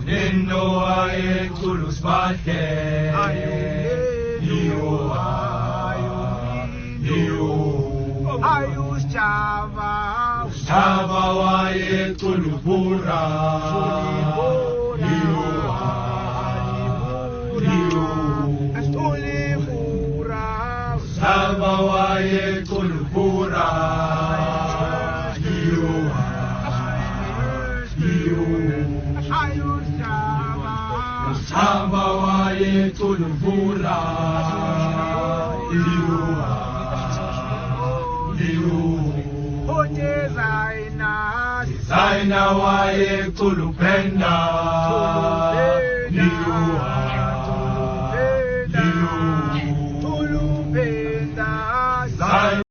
Nendo ayekulu spadhe Shava wayekulu pura Shava wayekulu pura Shava wayekulu pura Zaina wayekulu penda